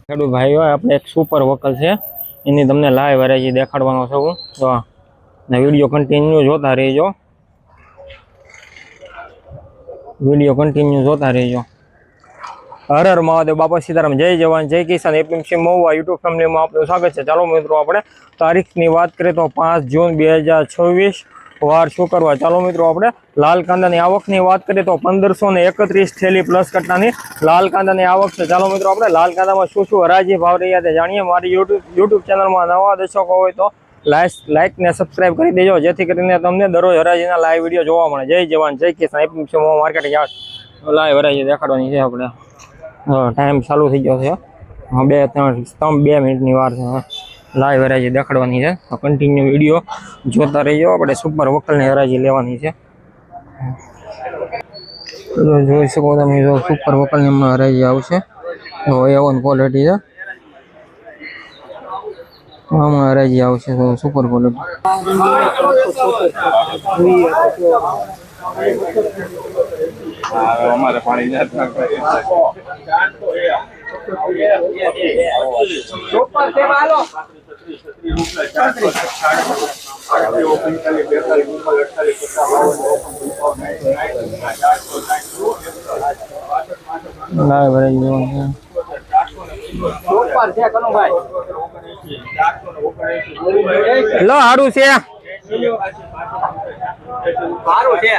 ખેડૂત ભાઈઓ આપણે એક સુપર વકલ છે એની તમને લાઈવ વેરાયટી દેખાડવાનો છું તો ને વિડીયો કન્ટિન્યુ જોતા રહેજો હર હર મહાદેવ બાપા સીતારામ જય જવાન જય કિસાન એપીએમસી મહુવા યુટ્યુબ ફેમિલીમાં આપનું સ્વાગત છે। ચાલો મિત્રો આપણે તારીખની વાત કરીએ તો 5 જૂન 2026 વાર શુક્રવાર। ચાલો મિત્રો આપણે લાલ કાંદાની આવકની વાત કરીએ તો 1531 થેલી પ્લસ કટ્ટાની લાલ કાંદાની આવક છે। ચાલો મિત્રો આપણે લાલ કાંદામાં શું શું હરાજી ભાવ રહ્યા છે જાણીએ। મારી યુટ્યુબ ચેનલમાં નવા દર્શકો હોય તો લાઈક ને સબસ્ક્રાઇબ કરી દેજો જેથી કરીને તમને દરરોજ હરાજીના લાઈવ વિડીયો જોવા મળે। જય જવાન જય કિસાન APMC Mahuva market yard live હરાજી દેખાડવાની છે આપણે। टाइम चालू थी गयो है 2 मिनिटनी वार है लाइव हराजी देखाडवानी है तो कंटिन्यू वीडियो जोता रहियो। આપણે સુપર વકલની હરાજી લેવાની છે તો જોઈ શકો તમે જો સુપર વકલની માં હરાજી આવશે તો A1 ક્વોલિટી છે આમાં હરાજી આવશે તો સુપર ક્વોલિટી हमारे पानी जाता है लो हारू से हारू से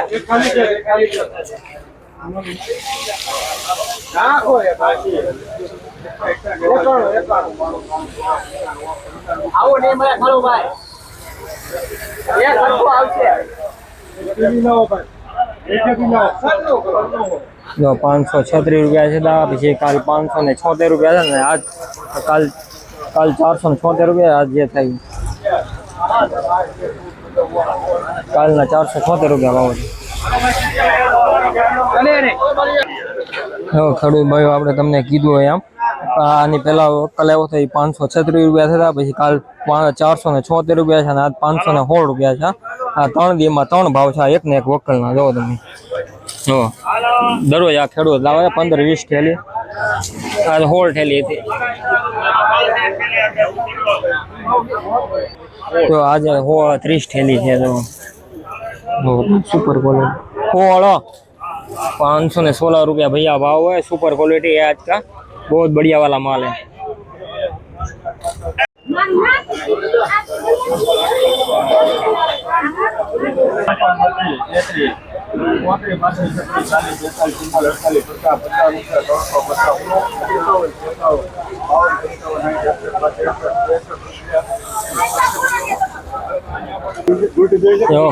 आओ नहीं मैं खड़ो भाई ये खड़ो આવશે जो 536 रुपया છે દા પછી કાલ 576 रुपया છે ને આજ કાલ 476 रुपया આજ જે થાય કાલના 476 रुपया ભાવ છે। ખેડૂત ભાઈઓ આપણે તમને કીધું હોય આમ આની પહેલા વકલ આવ્યો તો 536 રૂપિયા થતા પછી કાલ 476 રૂપિયા છે અને આજ 516 રૂપિયા છે। આ 3 દીમાં 3 ભાવ છે એક ને એક વકલના જો તમે જો દરરોજ આ ખેડૂત લાવે 15-20 થેલી આ હોળ થેલી હતી તો આજે 30 થેલી છે તો सुपर क्वालिटी होलो 516 रुपया भैया भाव है। सुपर क्वालिटी है आज का बहुत बढ़िया वाला माल है।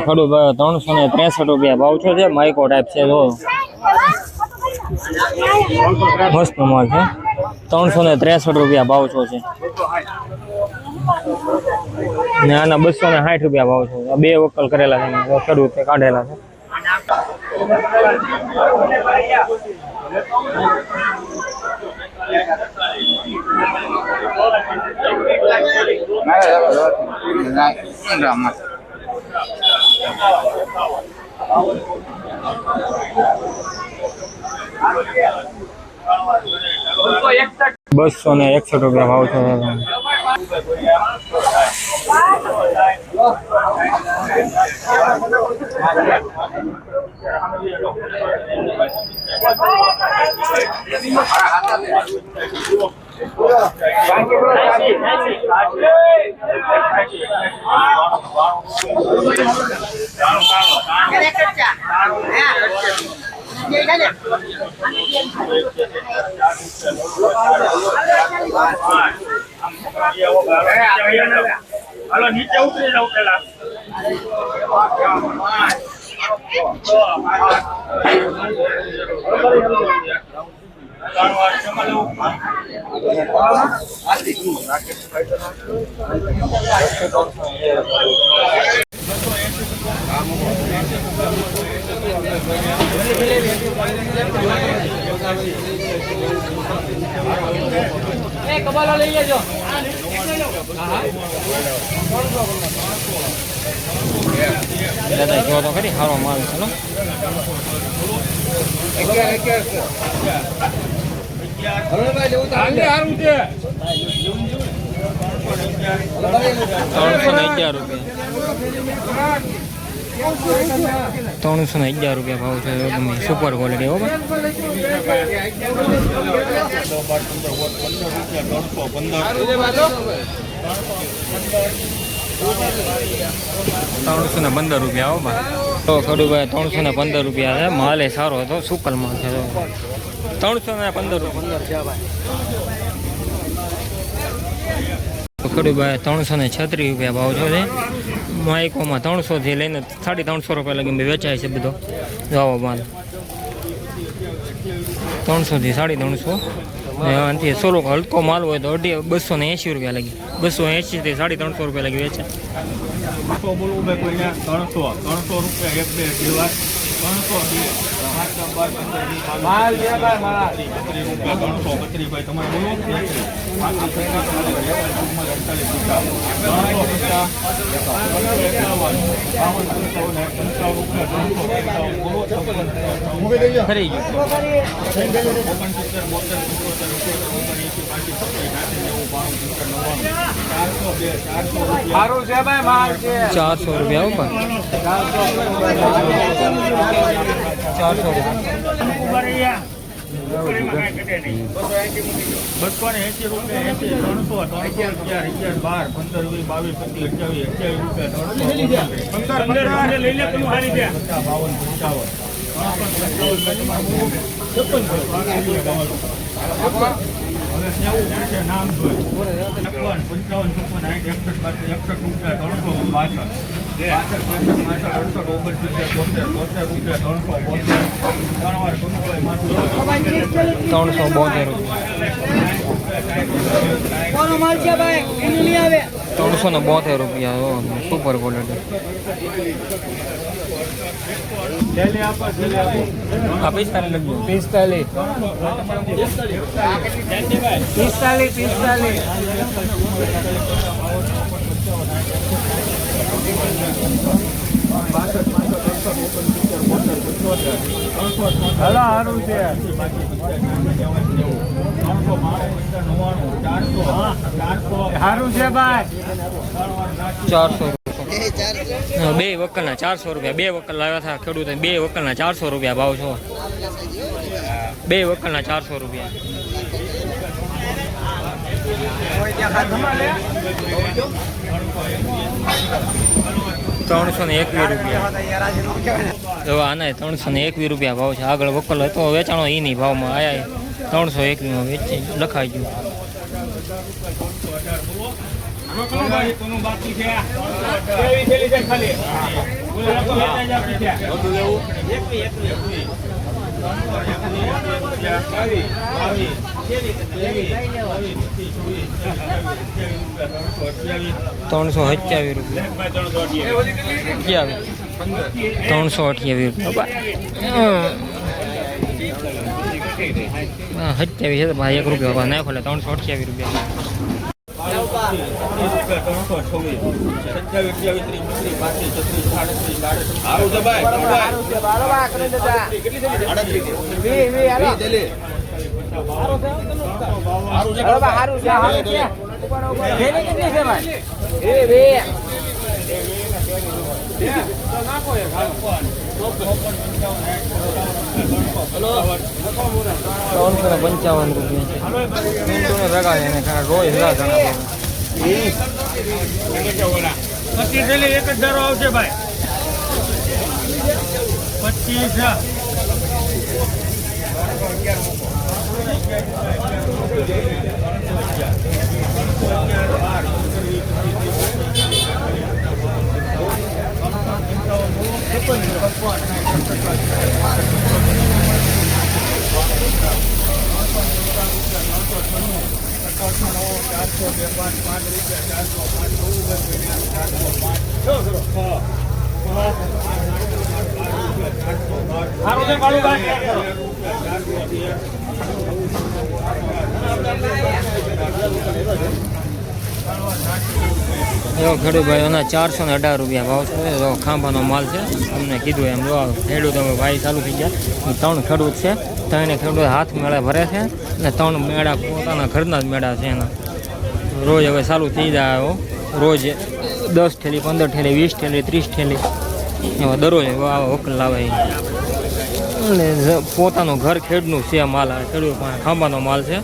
खड़ू 363 रुपया भाव छे माइको टाइप से जो मस्त माल है 363 रुपया भाव छो छे ने आना 260 रुपया भाव छो। बे वकल करेला छे खेडूत काढेला छे। बसो ने 61 रुपया भाव छे। हेलो नीचे उतरी जाओ पहला कबाला ले जो दादा जो तो खरी हारो माल चलो રૂપિયા ભાવ છે સુપર ક્વોલિટી. હો ₹315 હો ભાઈ. તો ખડુભાઈ 315 રૂપિયા છે. માલ એ સારો હતો, સુકલ માલ છે. 315 ખડુભાઈ 336 રૂપિયા ભાવ છે. માઇકોમાં 300 થી લઈને 350 રૂપિયા લગી વેચાય છે બધો. જાઓ માલ 300 થી 350. સોલો હલકો માલ હોય તો 280 રૂપિયા લગી. 280 થી 350 રૂપિયા લગી વેચાય. 400 રૂપિયા ઉપર. 400 રૂપિયા. 280 રૂપિયા નામ જોઈ 55 372 રૂપિયા. Super quality. આપીશ તારે લખ્યું 400. બે વકલના 400 રૂપિયા. બે વકલ લાવ્યા હતા ખેડૂતો. બે વકલના 400 રૂપિયા ભાવ છો. બે વકલના 400 રૂપિયા. 321 રૂપિયા. જો આના 321 રૂપિયા ભાવ છે. આગળ વકલ હતો વેચાણો એની ભાવમાં આયા 321 વેચાઈ લખાઈ ગયું. બાકી છે ખાલી ₹327 રૂપિયા. 328 રૂપિયા. ભાઈ 1 રૂપિયા નાખો એટલે 328 રૂપિયા. 355 રૂપિયા. રોજ એક જ ધારો આવશે ભાઈ. 25 ₹425 એવો ખેડૂતભાઈ એના 418 રૂપિયા ભાવ છે. જો ખાંભાનો માલ છે, તમને કીધું એમ. જો ખેડૂત હવે ભાઈ ચાલુ થઈ ગયા. 3 ખેડૂત છે, 3 ખેડૂત હાથ મેળે ભરે છે અને 3 મેળા પોતાના ઘરના જ મેળા છે એના. રોજ હવે ચાલુ થઈ જાય. રોજ 10 થેલી, 15 થેલી, 20 થેલી, 30 થેલી એવા દરરોજ વકલ લાવે. એટલે પોતાનું ઘર ખેડનું છે માલ. આવે ખેડૂત પાસે ખાંભાનો માલ છે.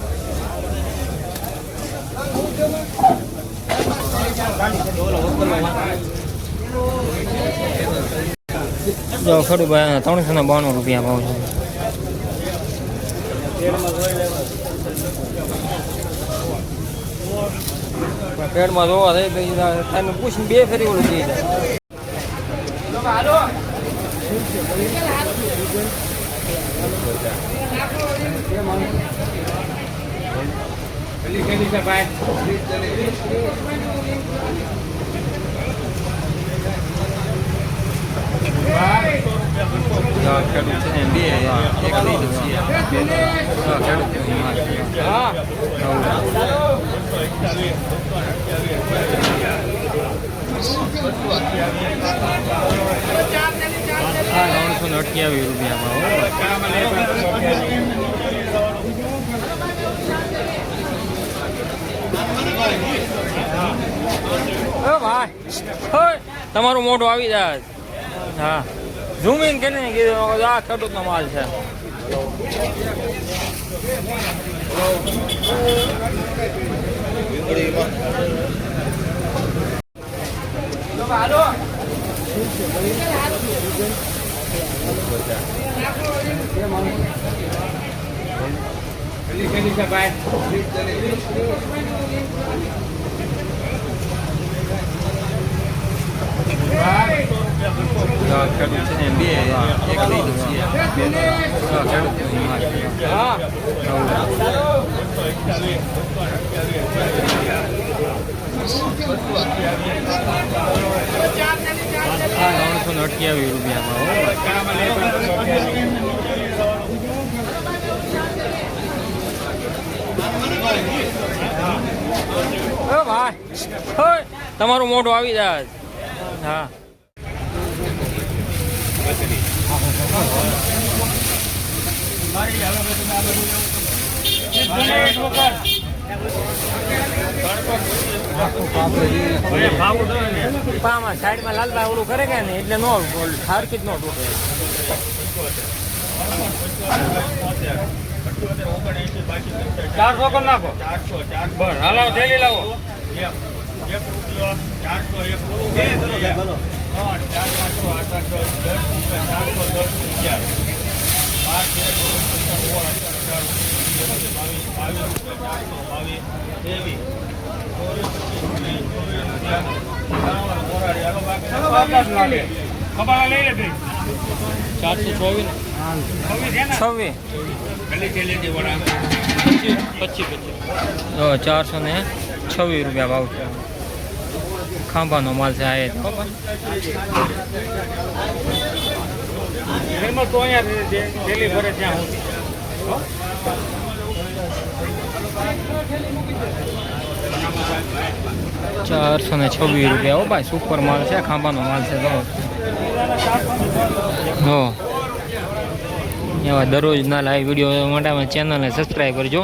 જો ખેડૂતભાઈ 392 રૂપિયા ભાવ છે. પેડમાં જોવા થઈ ગઈ પૂછીને 2 ફેરી ઓલું થઈ જાય. ખેડૂત છે ને 2 એક લીધું છે. હા 928 રૂપિયામાં. ભાઈ તમારું મોઢું આવી જાય. હા ઝૂમિંગ કરીને કીધું આ ખેડૂતનો માલ છે. ખેડૂત છે ને 2 એક લીધું છે. હા 928 રૂપિયામાં. ભાઈ તમારું મોઢું આવી જાય. હા સાઈડમાં લાલભાઈ ઓલું કરે કે ને એટલે નો હારકી જ નો તૂટે. 400 કરી નાખો. 400 બસ હાલો થેલી લાવો. 1 રૂપિયો 401 426 રૂપિયા ભાવ છે. ખાંભાનો માલ છે. આ તો અહીંયા ભરે ત્યાં સુધી 426 રૂપિયા. હો ભાઈ સુપર માલ છે. ખાંભાનો માલ છે. હો એવા દરરોજના લાઈવ વિડીયો માટે ચેનલને સબસ્ક્રાઈબ કરજો.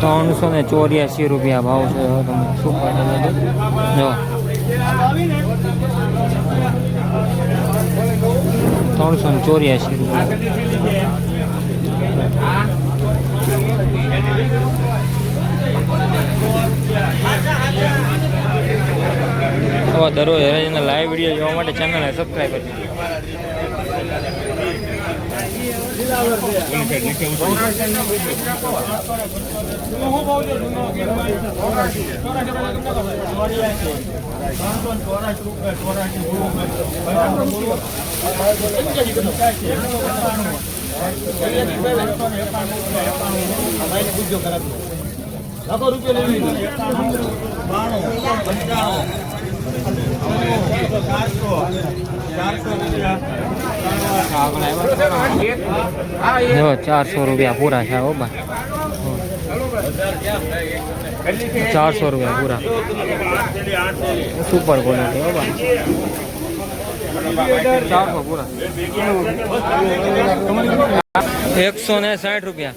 ₹384 રૂપિયા ભાવ છે. તમે સુપર જો 384 રૂપિયા. આવા દરરોજ હરાજીના લાઈવ વિડીયો જોવા માટે ચેનલને સબસ્ક્રાઈબ કરજો. જો 400 રૂપિયા પૂરા છે હો બા. 400 રૂપિયા પૂરા. સુપર ક્વોલિટી હો બા. 400 પૂરા. 160 રૂપિયા.